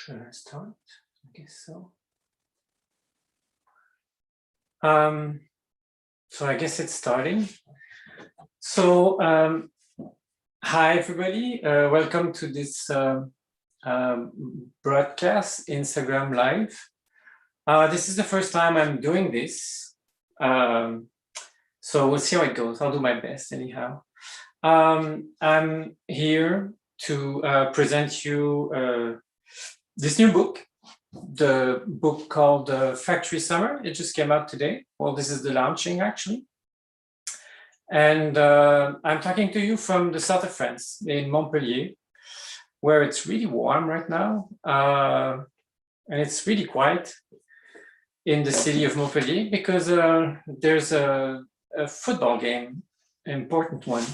Should I start? I guess so. So I guess it's starting. So hi everybody, welcome to this broadcast, Instagram Live. This is the first time I'm doing this. So we'll see how it goes. I'll do my best anyhow. I'm here to present you this new book, the book called Factory Summer. It just came out today. Well, this is the launching actually. And I'm talking to you from the south of France in Montpellier, where it's really warm right now. And it's really quiet in the city of Montpellier because there's a football game, an important one.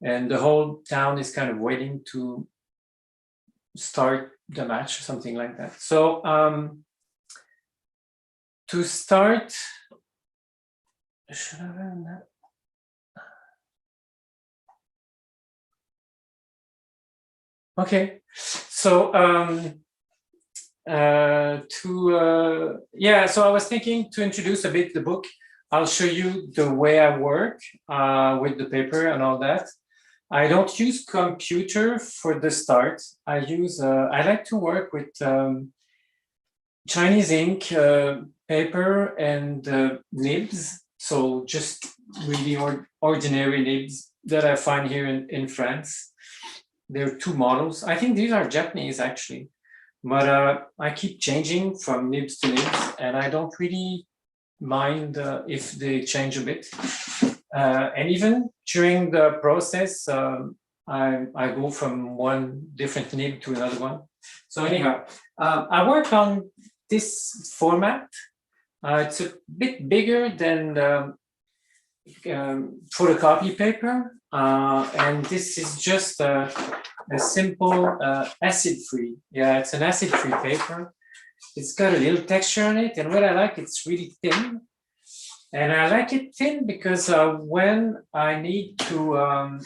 And the whole town is kind of waiting to start the match or something like that. So to start, should I run that? Okay, so so I was thinking to introduce a bit the book. I'll show you the way I work with the paper and all that. I don't use computer for the start. I like to work with Chinese ink, paper and nibs. So just really ordinary nibs that I find here in France. There are two models. I think these are Japanese actually, but I keep changing from nibs to nibs and I don't really mind if they change a bit. And even during the process, I go from one different nib to another one. So anyhow, I work on this format. It's a bit bigger than photocopy paper. And this is just a simple acid-free. Yeah, it's an acid-free paper. It's got a little texture on it. And what I like, it's really thin. And I like it thin because when I need to,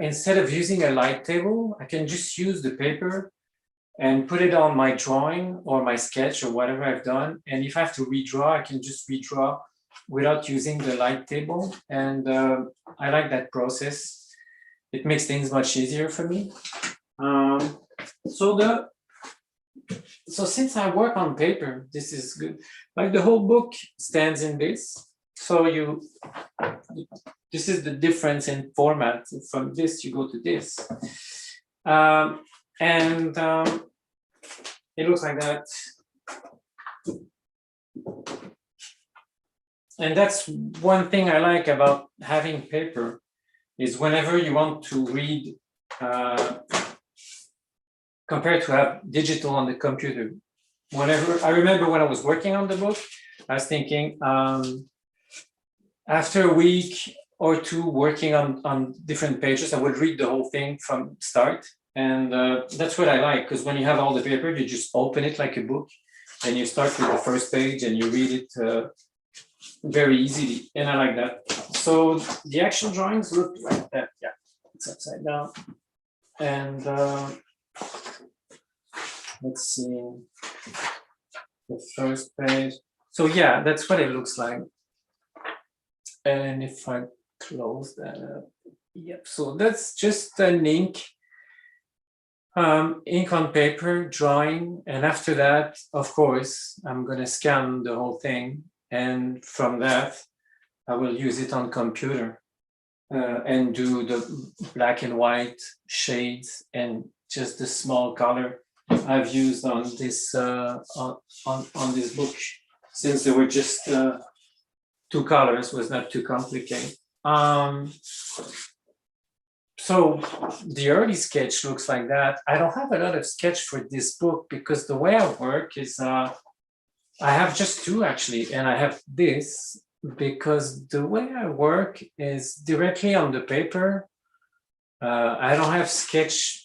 instead of using a light table, I can just use the paper and put it on my drawing or my sketch or whatever I've done. And if I have to redraw, I can just redraw without using the light table. And I like that process. It makes things much easier for me. So since I work on paper, this is good. Like the whole book stands in this. So this is the difference in format. From this, you go to this. It looks like that. And that's one thing I like about having paper is whenever you want to read, compared to have digital on the computer. Whenever I remember when I was working on the book, I was thinking after a week or two working on different pages, I would read the whole thing from start. And that's what I like, because when you have all the paper, you just open it like a book and you start with the first page and you read it very easily. And I like that. So the actual drawings look like that. Yeah, it's upside down. And let's see the first page. So yeah, that's what it looks like. And if I close that up, yep. So that's just an ink on paper drawing. And after that, of course, I'm going to scan the whole thing. And from that, I will use it on computer and do the black and white shades and just the small color I've used on this on this book, since there were just two colors, was not too complicated. So the early sketch looks like that. I don't have a lot of sketch for this book because the way I work is I have just two actually, and I have this because the way I work is directly on the paper. I don't have sketch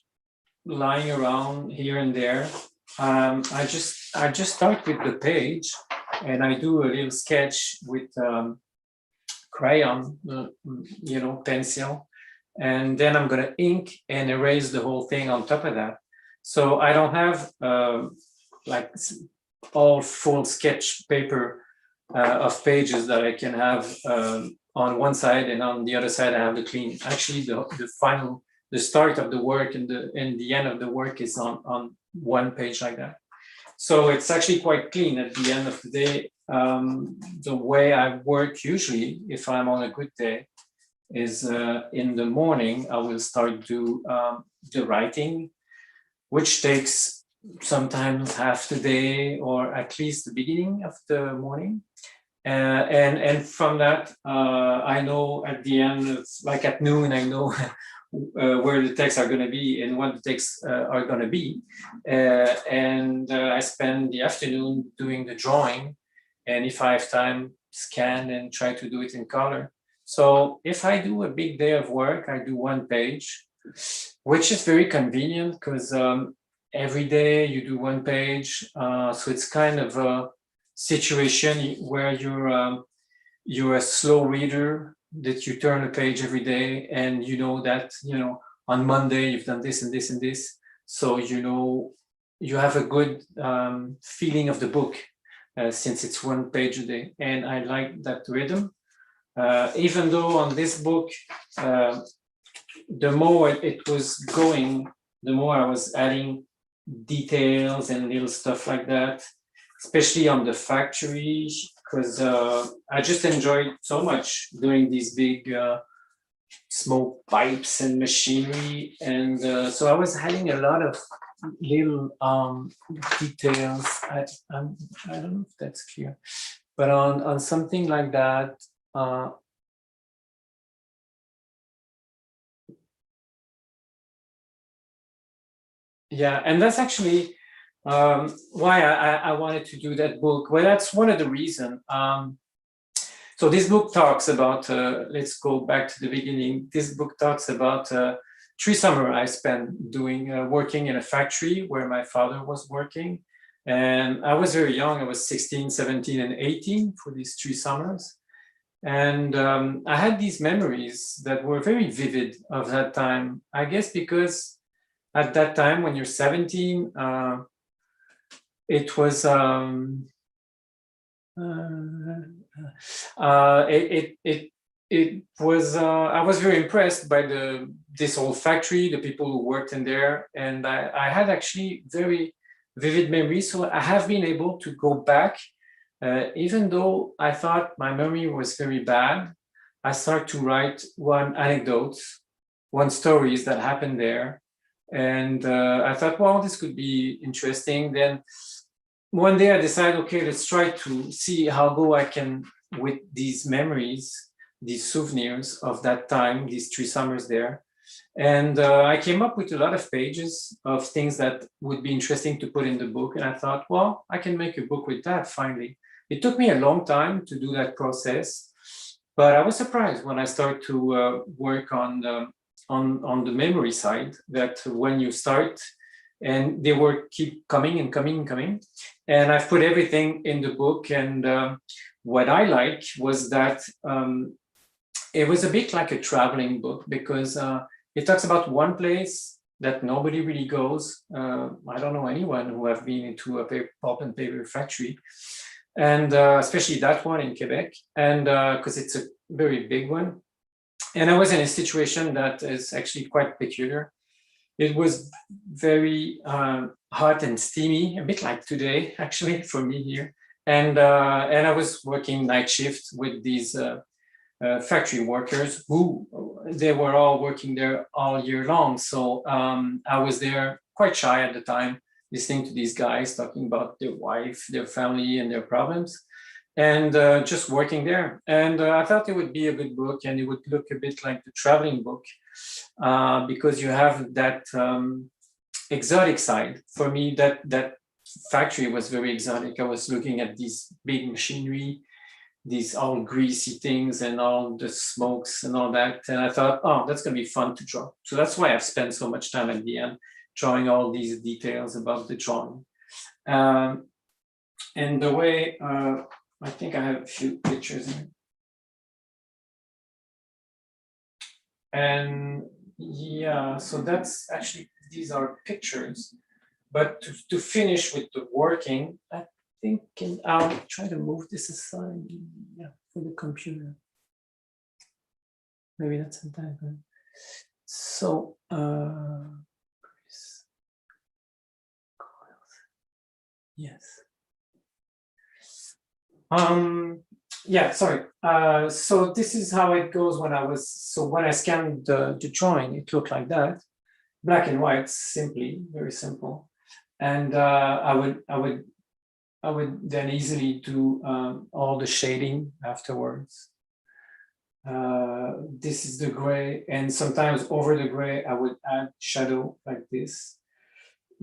lying around here and there. I just start with the page and I do a little sketch with crayon, pencil, and then I'm gonna ink and erase the whole thing on top of that. So I don't have like all full sketch paper of pages that I can have on one side, and on the other side I have the clean. Actually, the start of the work and the end of the work is on one page like that. So it's actually quite clean at the end of the day. The way I work usually, if I'm on a good day, is in the morning I will start do the writing, which takes sometimes half the day or at least the beginning of the morning. And from that, I know at the end, it's like at noon, I know where the texts are going to be and what the texts are going to be. And I spend the afternoon doing the drawing. And if I have time, scan and try to do it in color. So if I do a big day of work, I do one page, which is very convenient because every day you do one page. So it's kind of a situation where you're a slow reader, that you turn a page every day and you know that, on Monday you've done this and this and this. So you have a good feeling of the book since it's one page a day. And I like that rhythm. Even though on this book, the more it was going, the more I was adding details and little stuff like that, especially on the factory, because I just enjoyed so much doing these big smoke pipes and machinery. And so I was adding a lot of little details. I don't know if that's clear, but on something like that, yeah, and that's actually why I wanted to do that book. Well, that's one of the reasons. So this book talks about, let's go back to the beginning. This book talks about 3 summers I spent doing, working in a factory where my father was working. And I was very young, I was 16, 17, and 18 for these 3 summers. And I had these memories that were very vivid of that time, I guess because at that time when you're 17, it was it was I was very impressed by this whole factory, the people who worked in there, and I had actually very vivid memories. So I have been able to go back, even though I thought my memory was very bad. I started to write one anecdotes, one stories that happened there. And I thought, well, this could be interesting. Then one day I decided, okay, let's try to see how go I can with these memories, these souvenirs of that time, these 3 summers there. And I came up with a lot of pages of things that would be interesting to put in the book. And I thought, well, I can make a book with that finally. It took me a long time to do that process, but I was surprised when I started to work on the memory side, that when you start, and they were keep coming and coming and coming, and I've put everything in the book. And what I like was that it was a bit like a traveling book, because it talks about one place that nobody really goes. I don't know anyone who have been into a pulp and paper factory, and especially that one in Quebec, and because it's a very big one. And I was in a situation that is actually quite peculiar. It was very hot and steamy, a bit like today, actually, for me here. And I was working night shift with these factory workers who they were all working there all year long. So I was there quite shy at the time, listening to these guys talking about their wife, their family, and their problems, and just working there. And I thought it would be a good book, and it would look a bit like the traveling book, because you have that exotic side. For me, that factory was very exotic. I was looking at these big machinery, these all greasy things and all the smokes and all that. And I thought, oh, that's going to be fun to draw. So that's why I've spent so much time at the end drawing all these details about the drawing. And the way, I think I have a few pictures in it. And yeah, so that's actually, these are pictures But to finish with the working, I think I'll try to move this aside, yeah, for the computer. Maybe that's sometimes. So, yes. Yeah, sorry. So this is how it goes when when I scanned the drawing, it looked like that. Black and white, simply, very simple. And I would then easily do all the shading afterwards. This is the gray, and sometimes over the gray, I would add shadow like this,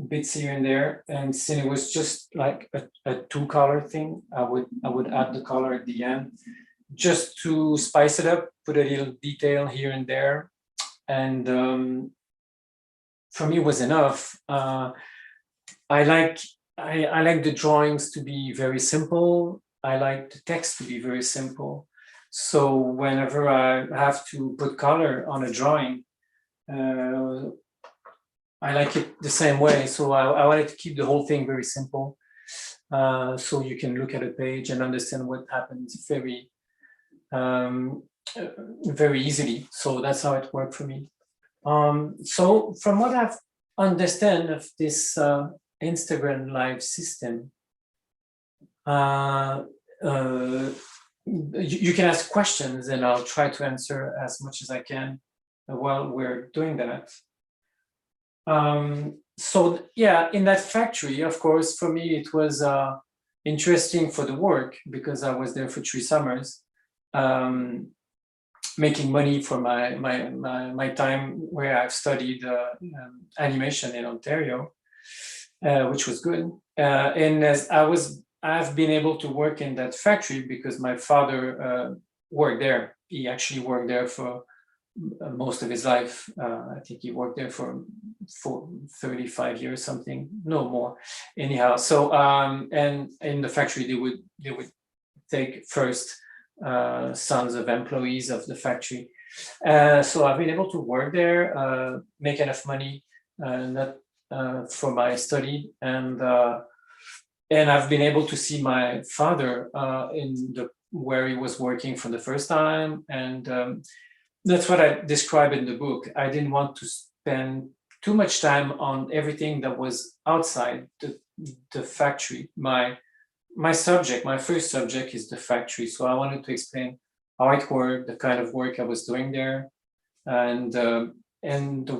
bits here and there. And since it was just like a two-color thing, I would add the color at the end, just to spice it up, put a little detail here and there. And for me, it was enough. I like the drawings to be very simple. I like the text to be very simple. So whenever I have to put color on a drawing, I like it the same way. So I wanted to keep the whole thing very simple, so you can look at a page and understand what happens very easily. So that's how it worked for me. So from what I've understand of this Instagram live system, you can ask questions and I'll try to answer as much as I can while we're doing that. So yeah, in that factory, of course, for me, it was interesting for the work because I was there for 3 summers, making money for my time where I've studied animation in Ontario, which was good. And as I've been able to work in that factory because my father worked there. He actually worked there for most of his life. I think he worked there for 35 years, something, no more. Anyhow, so and in the factory they would take first sons of employees of the factory. So I've been able to work there, make enough money, not for my study, and I've been able to see my father where he was working for the first time, and that's what I describe in the book. I didn't want to spend too much time on everything that was outside the factory. My first subject is the factory. So I wanted to explain how it worked, the kind of work I was doing there, and the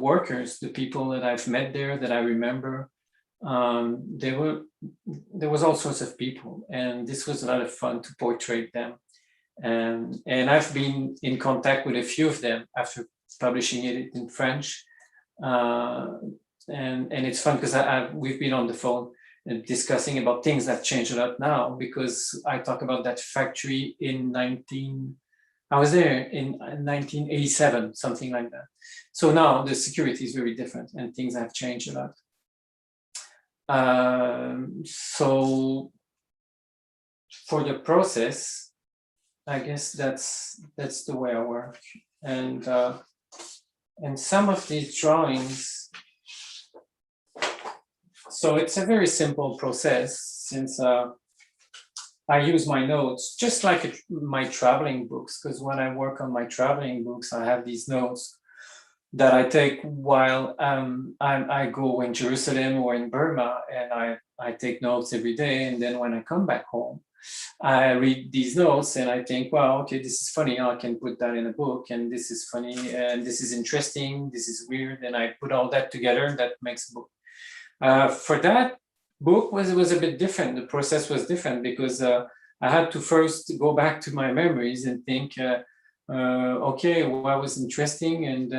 workers, the people that I've met there that I remember. There was all sorts of people, and this was a lot of fun to portray them. And I've been in contact with a few of them after publishing it in French, and it's fun because we've been on the phone and discussing about things that changed a lot now, because I talk about that factory I was there in 1987, something like that. So now the security is very different and things have changed a lot. So for the process, I guess that's the way I work. And some of these drawings, so it's a very simple process, since I use my notes just like my traveling books, because when I work on my traveling books, I have these notes that I take while I go in Jerusalem or in Burma, and I take notes every day. And then when I come back home, I read these notes and I think, well, okay, this is funny. I can put that in a book, and this is funny, and this is interesting, this is weird, and I put all that together. That makes a book. For that book was a bit different. The process was different because I had to first go back to my memories and think, okay, what was interesting, and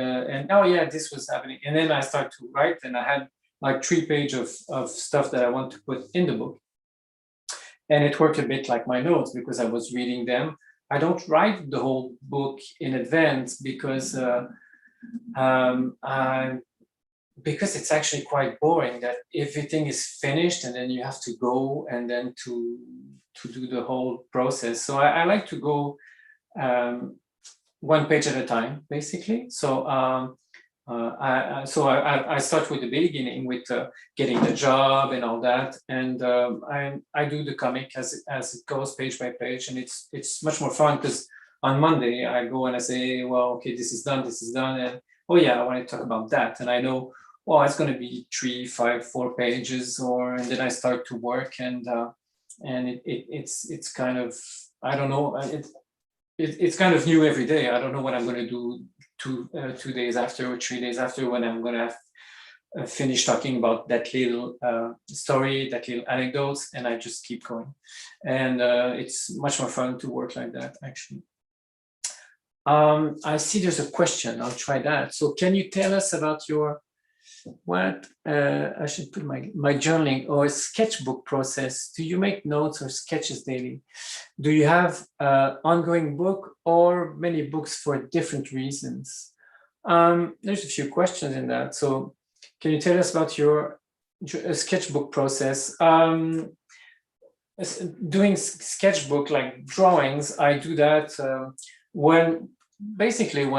oh yeah, this was happening. And then I started to write, and I had like 3 pages of stuff that I want to put in the book. And it worked a bit like my notes because I was reading them. I don't write the whole book in advance because it's actually quite boring that everything is finished and then you have to go and then to do the whole process. So I like to go 1 page at a time, basically. So I start with the beginning with getting the job and all that, and I do the comic as it goes page by page, and it's much more fun because on Monday I go and I say, well, okay, this is done, and oh yeah, I want to talk about that, and I know, well, it's going to be 3, 5, 4 pages, and then I start to work, and it's kind of, I don't know, it's kind of new every day. I don't know what I'm going to do 2 days after or 3 days after, when I'm going to have finished talking about that little story, that little anecdotes, and I just keep going. And it's much more fun to work like that, actually. I see there's a question. I'll try that. So can you tell us about your, I should put my journaling or sketchbook process. Do you make notes or sketches daily? Do you have an ongoing book or many books for different reasons? There's a few questions in that. So can you tell us about your sketchbook process? Doing sketchbook, like drawings, I do that when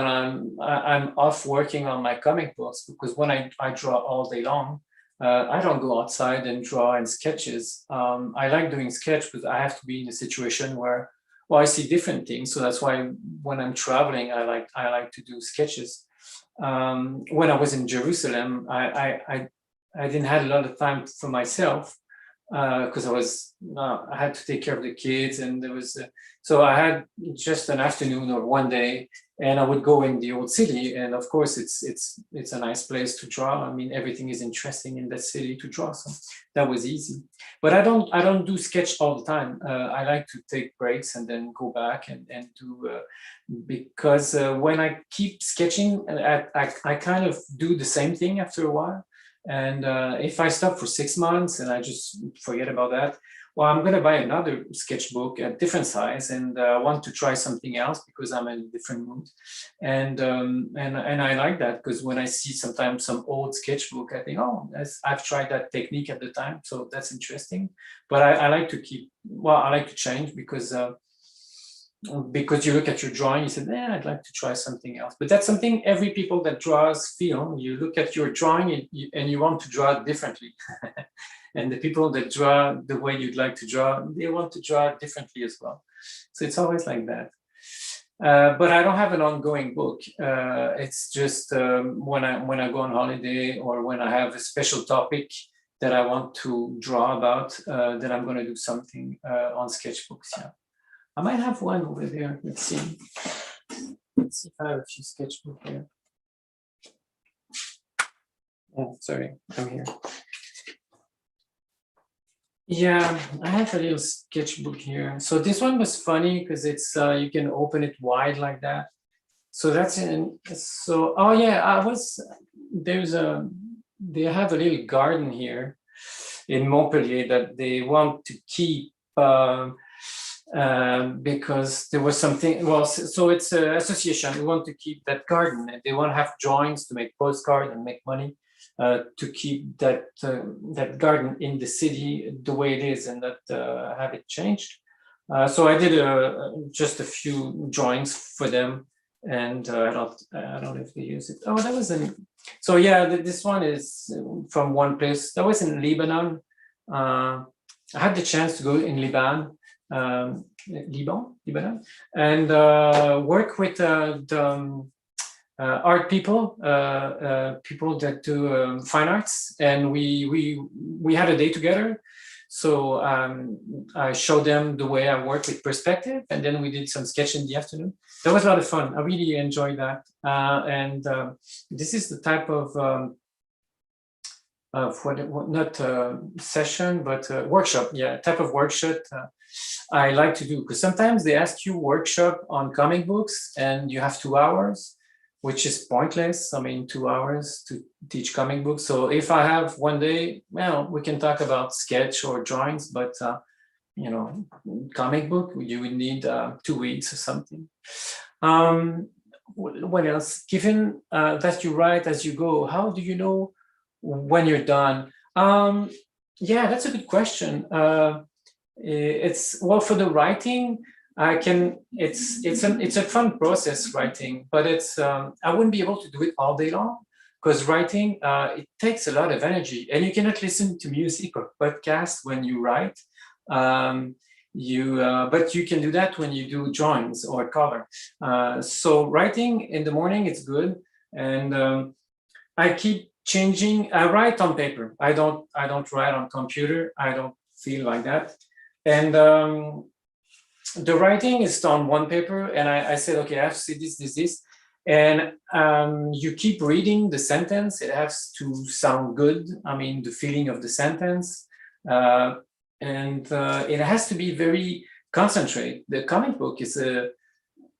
I'm off working on my comic books, because when I draw all day long, I don't go outside and draw in sketches. I like doing sketch, but I have to be in a situation where, well, I see different things. So that's why when I'm traveling, I like to do sketches. When I was in Jerusalem, I didn't have a lot of time for myself, because I had to take care of the kids, and there was so I had just an afternoon or one day, and I would go in the old city, and of course it's a nice place to draw. I mean, everything is interesting in that city to draw, so that was easy. But I don't do sketch all the time. I like to take breaks and then go back and do, because when I keep sketching, I kind of do the same thing after a while. And if I stop for 6 months and I just forget about that, well, I'm going to buy another sketchbook at different size, and I want to try something else because I'm in a different mood. And I like that, because when I see sometimes some old sketchbook, I think, oh, I've tried that technique at the time, so that's interesting. But I like to I like to change, because you look at your drawing, you say, I'd like to try something else. But that's something every people that draws feel. You look at your drawing and you want to draw it differently. And the people that draw the way you'd like to draw, they want to draw it differently as well. So it's always like that. But I don't have an ongoing book. It's just when I go on holiday, or when I have a special topic that I want to draw about, then I'm going to do something on sketchbooks. Yeah. I might have one over there. Let's see. Let's see if I have a few sketchbooks here. Oh, sorry, I'm here. Yeah, I have a little sketchbook here. So this one was funny because it's you can open it wide like that. So that's in. So oh yeah, they have a little garden here in Montpellier that they want to keep. Because there was something, well, so it's an association. We want to keep that garden, and they want to have drawings to make postcards and make money, to keep that garden in the city the way it is, and not have it changed. So I did just a few drawings for them, and I don't know if they use it. Oh, that was so yeah, this one is from one place that was in Lebanon. I had the chance to go in Lebanon, and work with the art people, people that do fine arts, and we had a day together. So I showed them the way I work with perspective, and then we did some sketch in the afternoon. That was a lot of fun. I really enjoyed that, and this is the type of not session, but workshop. Yeah, type of workshop I like to do, because sometimes they ask you workshop on comic books and you have 2 hours, which is pointless. I mean, 2 hours to teach comic books. So if I have one day, well, we can talk about sketch or drawings, but comic book, you would need 2 weeks or something. What else? Given that you write as you go, how do you know when you're done? Yeah, that's a good question. It's, well, for the writing, it's a fun process, writing, but it's I wouldn't be able to do it all day long. because writing, it takes a lot of energy, and you cannot listen to music or podcast when you write. But you can do that when you do drawings or color. So writing in the morning, it's good, and I keep changing. I write on paper. I don't write on computer. I don't feel like that, and the writing is on one paper, and I said, okay, I have to say this, and you keep reading the sentence. It has to sound good. I mean, the feeling of the sentence, and it has to be very concentrated. The comic book is a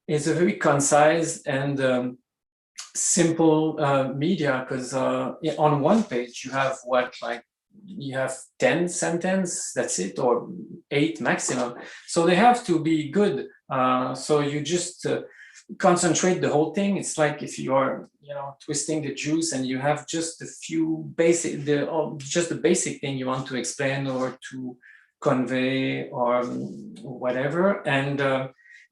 very concise and simple media, because on one page you have you have 10 sentences, that's it, or 8 maximum. So they have to be good. So you just concentrate the whole thing. It's like if you are, twisting the juice and you have just a few basic, just the basic thing you want to explain or to convey or whatever. And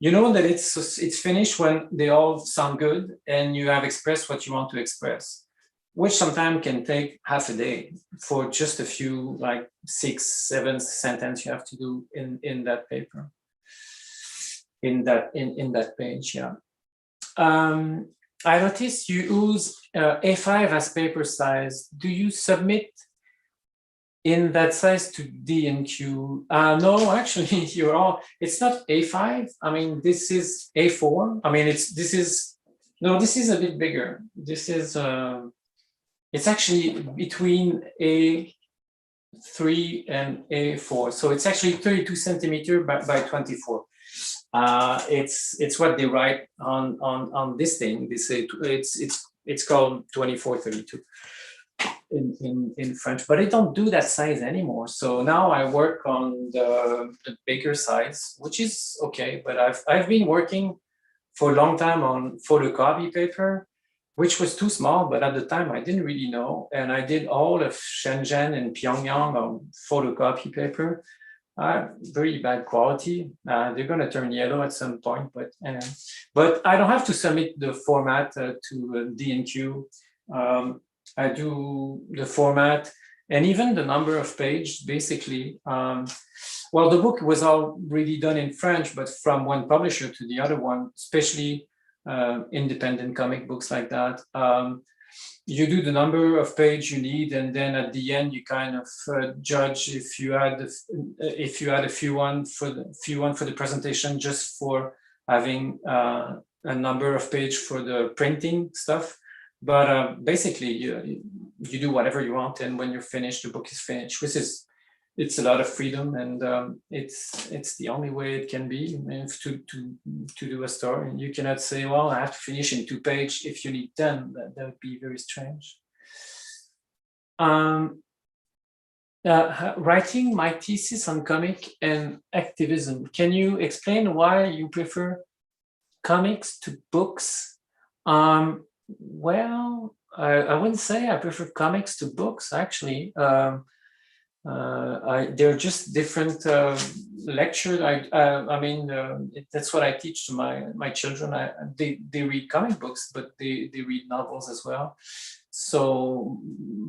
you know that it's finished when they all sound good and you have expressed what you want to express, which sometimes can take half a day for just a few, like 6-7 sentences you have to do in that paper, in that page. Yeah. I noticed you use A5 as paper size. Do you submit in that size to D&Q? No, actually, it's not A5. I mean, this is A4. I mean, this is a bit bigger. This is, it's actually between A3 and A4. So it's actually 32 centimeter by 24. It's what they write on this thing. They say it's called 2432 in French, but I don't do that size anymore. So now I work on the bigger size, which is okay. But I've been working for a long time on photocopy paper, which was too small, but at the time I didn't really know. And I did all of Shenzhen and Pyongyang on photocopy paper. Very bad quality. They're going to turn yellow at some point, but I don't have to submit the format to D&Q. I do the format and even the number of pages, basically. Well, the book was already done in French, but from one publisher to the other one, especially independent comic books like that. You do the number of pages you need, and then at the end you kind of judge if you had a few one for the presentation, just for having a number of pages for the printing stuff. But basically, you do whatever you want, and when you're finished, the book is finished. It's a lot of freedom, and it's the only way it can be to do a story. And you cannot say, well, I have to finish in 2 pages if you need 10. That would be very strange. Writing my thesis on comic and activism. Can you explain why you prefer comics to books? Well, I wouldn't say I prefer comics to books, actually. They're just different lectures. I mean, that's what I teach to my children. They read comic books, but they read novels as well. So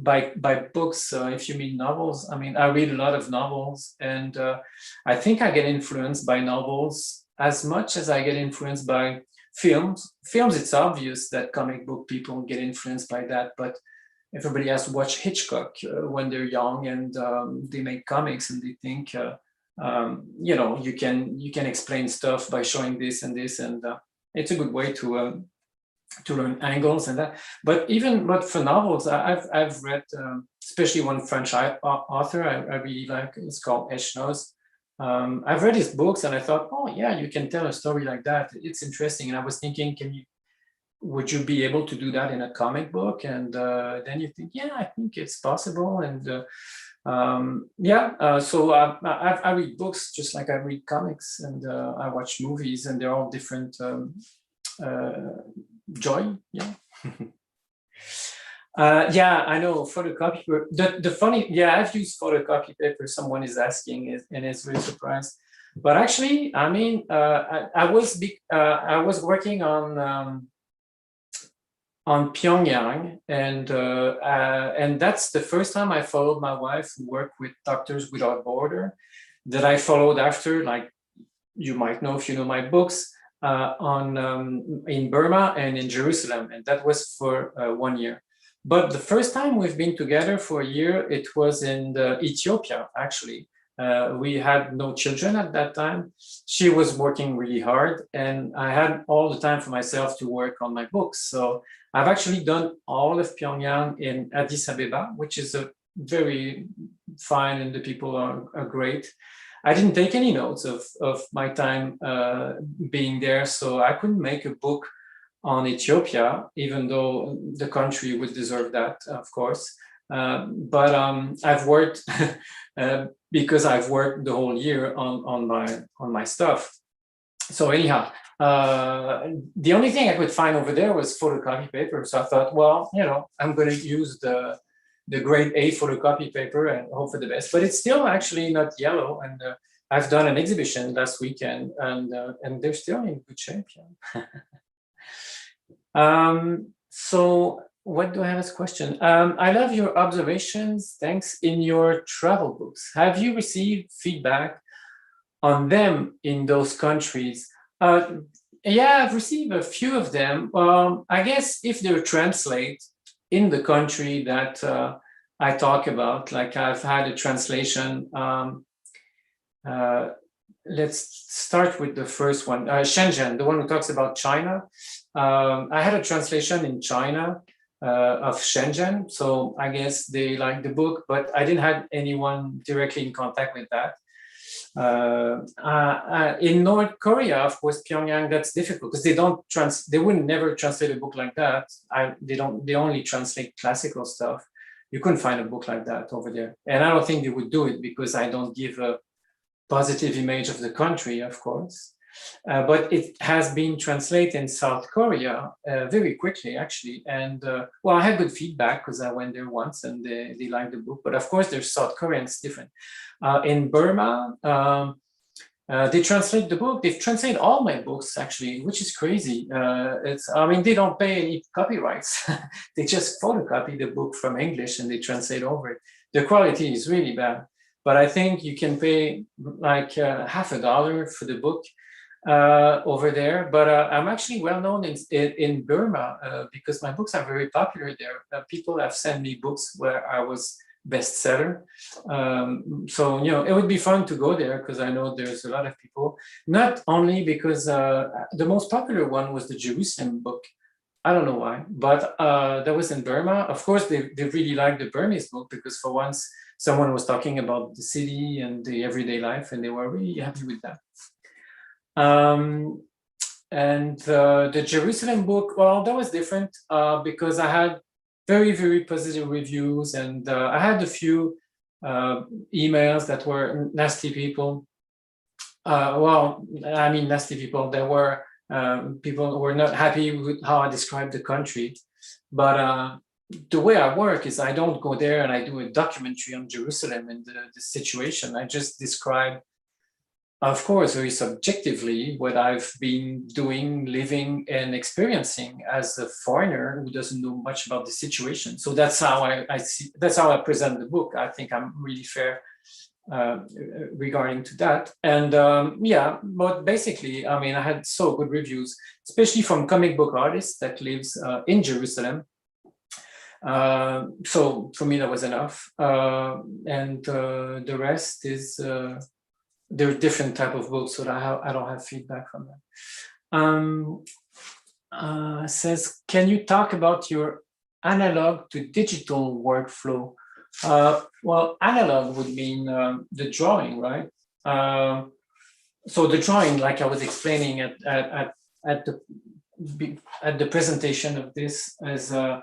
by books, if you mean novels, I mean, I read a lot of novels, and I think I get influenced by novels as much as I get influenced by films. Films, it's obvious that comic book people get influenced by that, but everybody has to watch Hitchcock when they're young, and they make comics, and they think, you can explain stuff by showing this and this, and it's a good way to learn angles and that. But for novels, I've read, especially one French author I really like. It's called Echnoz. I've read his books, and I thought, oh yeah, you can tell a story like that. It's interesting. And I was thinking, would you be able to do that in a comic book? And then you think, yeah, I think it's possible. And so I read books just like I read comics, and I watch movies, and they're all different joy. Yeah. Yeah, I know, photocopy paper. The funny, I've used photocopy paper. Someone is asking, and it's really surprised. But actually, I mean, I was working on on Pyongyang, and that's the first time I followed my wife, who worked with Doctors Without Border, that I followed after, like you might know if you know my books, in Burma and in Jerusalem, and that was for 1 year. But the first time we've been together for a year, it was in Ethiopia, actually. We had no children at that time. She was working really hard, and I had all the time for myself to work on my books. So I've actually done all of Pyongyang in Addis Abeba, which is a very fine, and the people are great. I didn't take any notes of my time being there, so I couldn't make a book on Ethiopia, even though the country would deserve that, of course. But I've worked because I've worked the whole year on my stuff. So anyhow, the only thing I could find over there was photocopy paper. So I thought, well, I'm going to use the grade A photocopy paper and hope for the best. But it's still actually not yellow, and I've done an exhibition last weekend, and they're still in good shape. Yeah. So what do I have as a question? I love your observations. Thanks. In your travel books, have you received feedback on them in those countries? Yeah, I've received a few of them. I guess if they're translate in the country that I talk about, like I've had a translation. Let's start with the first one, Shenzhen, the one who talks about China. I had a translation in China of Shenzhen, so I guess they liked the book, but I didn't have anyone directly in contact with that. In North Korea, of course, Pyongyang, that's difficult because they would never translate a book like that. They only translate classical stuff. You couldn't find a book like that over there, and I don't think they would do it because I don't give a positive image of the country, of course. But it has been translated in South Korea very quickly, actually. And well, I had good feedback because I went there once and they liked the book. But of course, there's South Korean, it's different. In Burma, they translate the book. They've translated all my books, actually, which is crazy. They don't pay any copyrights. They just photocopy the book from English and they translate over it. The quality is really bad. But I think you can pay like $50 for the book over there. But I'm actually well known in Burma because my books are very popular there. People have sent me books where I was bestseller. So, it would be fun to go there because I know there's a lot of people, not only because the most popular one was the Jerusalem book. I don't know why, but that was in Burma. Of course, they really liked the Burmese book because for once someone was talking about the city and the everyday life, and they were really happy with that. And the Jerusalem book, well, that was different because I had very, very positive reviews, and I had a few emails that were nasty people. Nasty people. There were people who were not happy with how I described the country. But the way I work is I don't go there and I do a documentary on Jerusalem and the situation. I just describe, of course, very subjectively what I've been doing, living, and experiencing as a foreigner who doesn't know much about the situation. So that's how I see. That's how I present the book. I think I'm really fair regarding to that. And but basically, I had so good reviews, especially from comic book artists that lives in Jerusalem. So for me, that was enough. And the rest is. There are different type of books, so I don't have feedback from them. Says, can you talk about your analog to digital workflow? Well, analog would mean the drawing, right? So the drawing, like I was explaining at the presentation of this, is I'll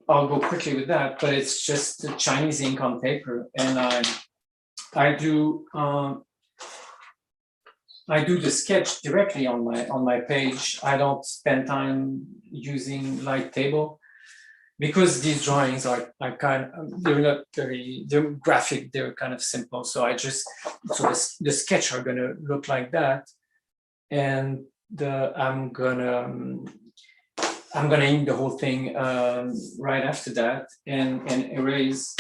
go quickly with that, but it's just the Chinese ink on paper, and I do the sketch directly on my page. I don't spend time using light table because these drawings are they're not they're graphic, they're kind of simple. So the sketch are gonna look like that, and I'm gonna I'm gonna ink the whole thing right after that, and erase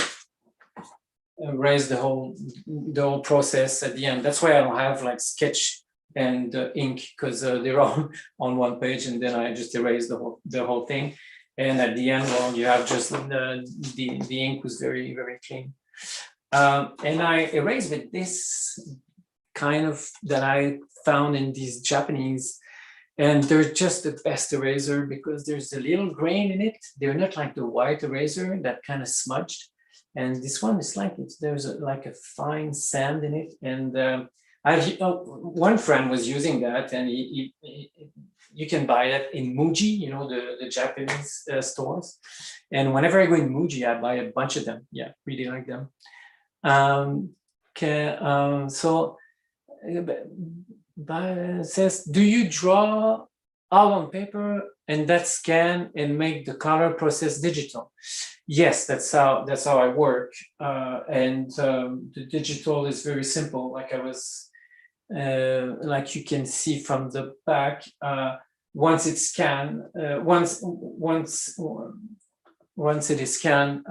the whole process at the end. That's why I don't have like sketch and ink, because they're all on one page, and then I just erase the whole thing. And at the end, well, you have just the ink was very, very clean. And I erase with this kind of that I found in these Japanese, and they're just the best eraser because there's a little grain in it. They're not like the white eraser that kind of smudged. And this one is like there's like a fine sand in it. And one friend was using that, and you can buy it in Muji, the Japanese stores. And whenever I go in Muji, I buy a bunch of them. Yeah, really like them. But says, do you draw all on paper and that scan and make the color process digital? Yes, that's how I work. And the digital is very simple. Like like you can see from the back, once it's scanned, once it is scanned,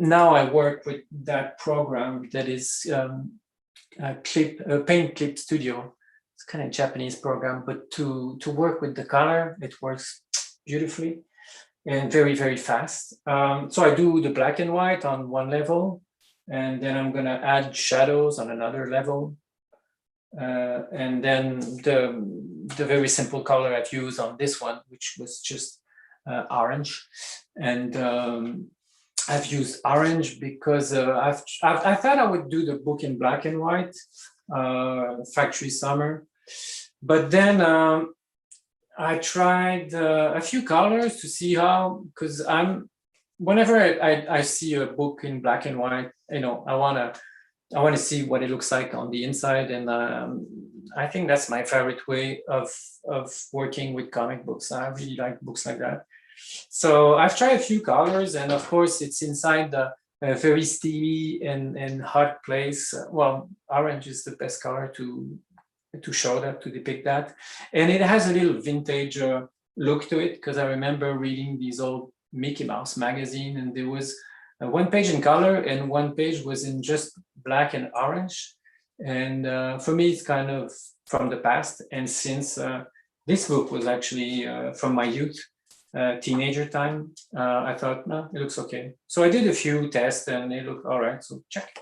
now I work with that program that is Paint Clip Studio. It's kind of a Japanese program, but to work with the color, it works beautifully and very, very fast. So I do the black and white on one level, and then I'm gonna add shadows on another level. And then the very simple color I've used on this one, which was just orange. And I've used orange because I thought I would do the book in black and white, Factory Summer. But then I tried a few colors to see how, because whenever I see a book in black and white, I want to see what it looks like on the inside. And I think that's my favorite way of working with comic books. I really like books like that. So I've tried a few colors, and of course it's inside the very steamy and hot place. Well, orange is the best color to show that, to depict that. And it has a little vintage look to it, because I remember reading these old Mickey Mouse magazine, and there was one page in color and one page was in just black and orange. And for me, it's kind of from the past. And since this book was actually from my youth, teenager time, I thought, no, it looks okay. So I did a few tests and they look all right, so check.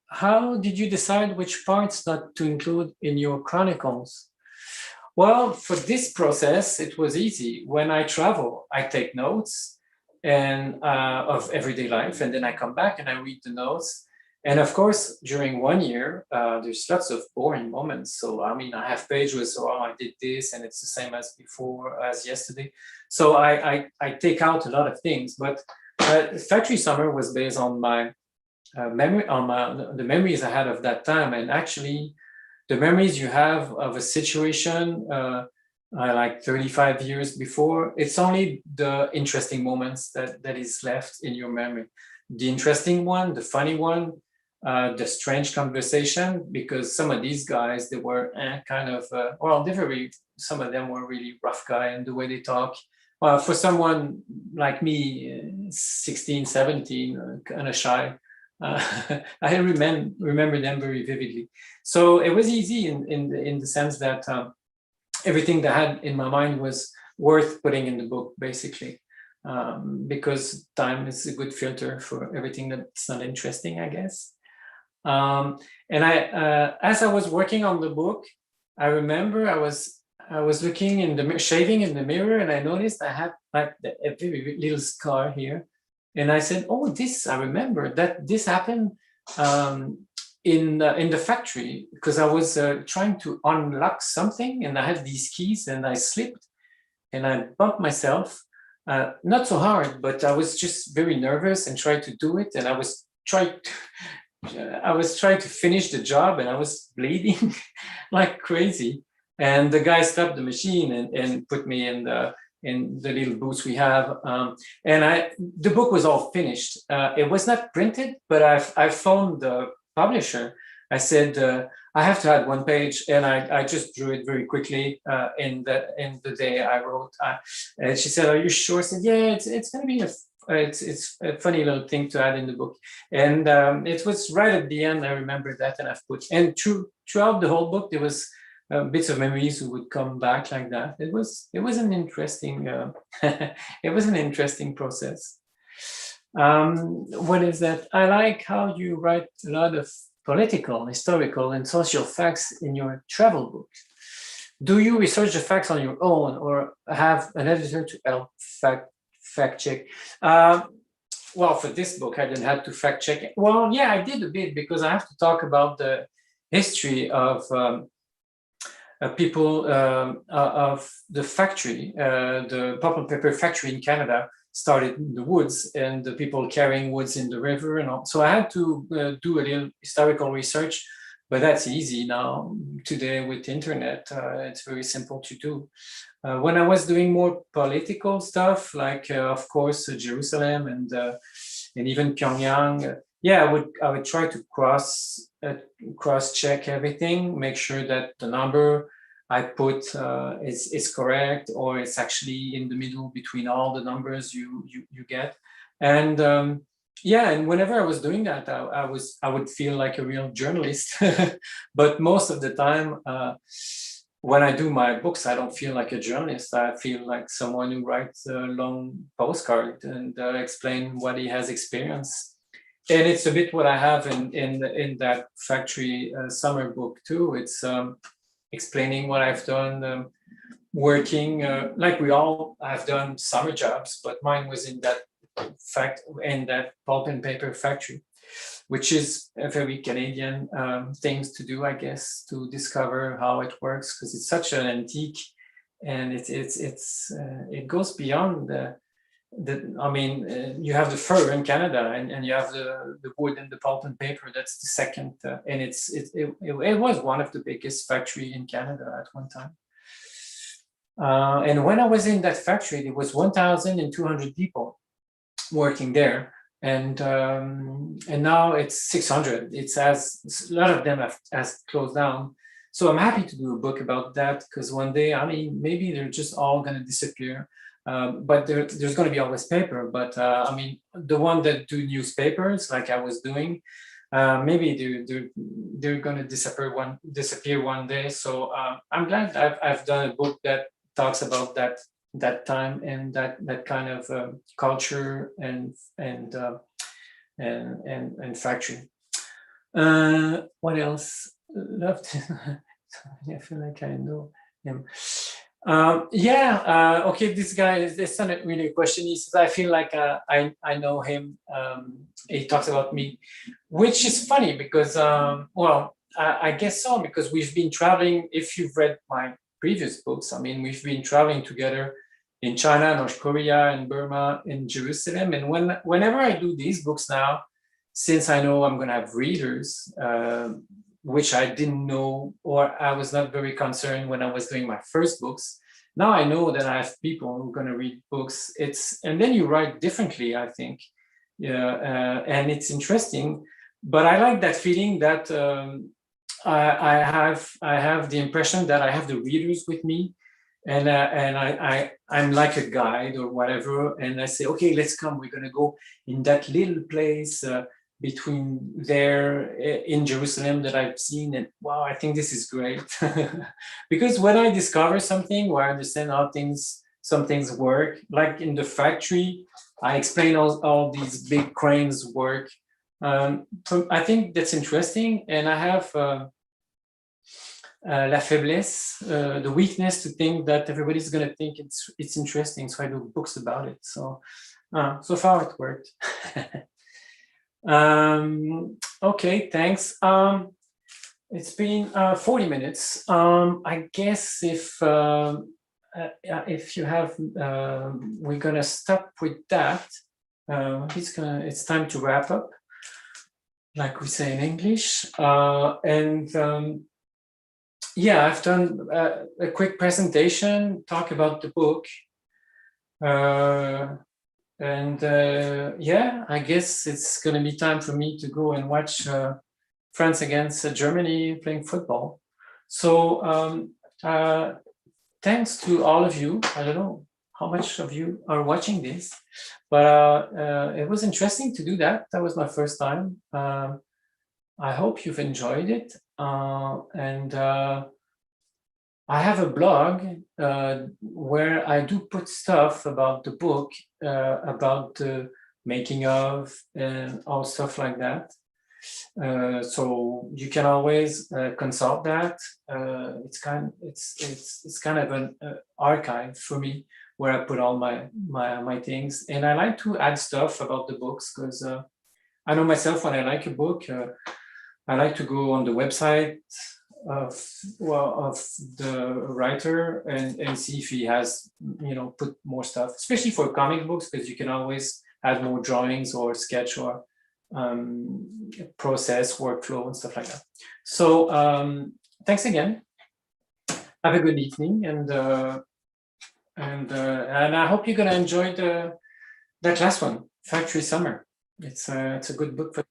How did you decide which parts not to include in your chronicles? Well, for this process, it was easy. When I travel, I take notes and of everyday life, and then I come back and I read the notes. And of course, during 1 year, there's lots of boring moments. So, I mean, I have pages, oh, I did this, and it's the same as before, as yesterday. So I take out a lot of things. But Factory Summer was based on my memory, on the memories I had of that time. And actually, the memories you have of a situation like 35 years before, it's only the interesting moments that is left in your memory. The interesting one, the funny one, the strange conversation, because some of these guys, they were kind of, some of them were really rough guy in the way they talk. Well, for someone like me, 16, 17, kind of shy, I remember them very vividly. So it was easy in the sense that everything that I had in my mind was worth putting in the book, basically, because time is a good filter for everything that's not interesting, I guess. And as I was working on the book, I remember I was looking shaving in the mirror, and I noticed I had like a very little scar here. And I said, oh, I remember that this happened in the factory, because I was trying to unlock something, and I had these keys, and I slipped, and I bumped myself, not so hard, but I was just very nervous and tried to do it, and I was trying to finish the job, and I was bleeding like crazy. And the guy stopped the machine and put me in the little booth we have. And the book was all finished. It was not printed, but I phoned the publisher I said, I have to add one page, and I just drew it very quickly in the day I wrote. And she said, "Are you sure?" I said, "Yeah, it's going to be it's a funny little thing to add in the book." And it was right at the end. I remember that, and I've put throughout the whole book there was bits of memories who would come back like that. It was an interesting it was an interesting process. What is that? I like how you write a lot of political, historical, and social facts in your travel book. Do you research the facts on your own, or have an editor to help fact check? Well, for this book, I didn't have to fact check it. Well, yeah, I did a bit, because I have to talk about the history of people of the factory, the pulp and paper factory in Canada started in the woods, and the people carrying woods in the river and all. So I had to do a little historical research, but that's easy now. Today with the internet, it's very simple to do. When I was doing more political stuff, like of course Jerusalem and even Pyongyang, yeah, I would try to cross check everything, make sure that the number I put is correct, or it's actually in the middle between all the numbers you get. And yeah, and whenever I was doing that, I would feel like a real journalist. But most of the time, when I do my books, I don't feel like a journalist. I feel like someone who writes a long postcard and explain what he has experienced. And it's a bit what I have in that factory summer book too. It's explaining what I've done working, like we all have done summer jobs, but mine was in that pulp and paper factory, which is a very Canadian things to do, I guess, to discover how it works, because it's such an antique, and it goes beyond I mean, you have the fur in Canada, and you have the wood and the pulp and paper. That's the second, and it was one of the biggest factory in Canada at one time. And when I was in that factory, there was 1,200 people working there, and now it's 600. A lot of them has closed down. So I'm happy to do a book about that, because one day, I mean, maybe they're just all going to disappear. But there's going to be always paper. But I mean, the one that do newspapers, like I was doing, maybe they're going to disappear one day. So I'm glad I've done a book that talks about that time and that kind of culture and factory. What else? I feel like I know him. Okay, this guy, it's not really a question. He says, I feel like I know him. He talks about me, which is funny because, well, I guess so, because we've been traveling. If you've read my previous books, I mean, we've been traveling together in China, North Korea, and Burma, in Jerusalem. And whenever I do these books now, since I know I'm going to have readers, which I didn't know, or I was not very concerned when I was doing my first books. Now I know that I have people who are going to read books. And then you write differently, I think. Yeah, and it's interesting. But I like that feeling that I have the impression that I have the readers with me, and I'm like a guide or whatever, and I say, okay, let's come. We're going to go in that little place between there in Jerusalem that I've seen, and wow, I think this is great. Because when I discover something where I understand how some things work, like in the factory, I explain all these big cranes work. So I think that's interesting, and I have la faiblesse, the weakness to think that everybody's going to think it's interesting, so I do books about it. So so far it worked. Okay, thanks. It's been 40 minutes. I guess if you have, we're gonna stop with that. It's time to wrap up, like we say in English. Yeah, I've done a quick presentation, talk about the book. Yeah, I guess it's going to be time for me to go and watch France against Germany playing football. So thanks to all of you. I don't know how much of you are watching this, but it was interesting to do that. That was my first time. I hope you've enjoyed it. And I have a blog where I do put stuff about the book, about the making of, and all stuff like that. So you can always consult that. It's kind of an archive for me where I put all my things, and I like to add stuff about the books because I know myself when I like a book, I like to go on the website of the writer and see if he has put more stuff, especially for comic books, because you can always add more drawings or sketch or process, workflow, and stuff like that. So thanks again. Have a good evening, and I hope you're gonna enjoy that last one, Factory Summer. It's a good book for.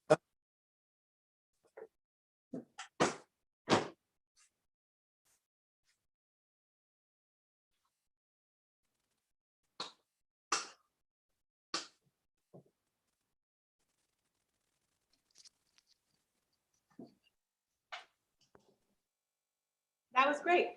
That was great.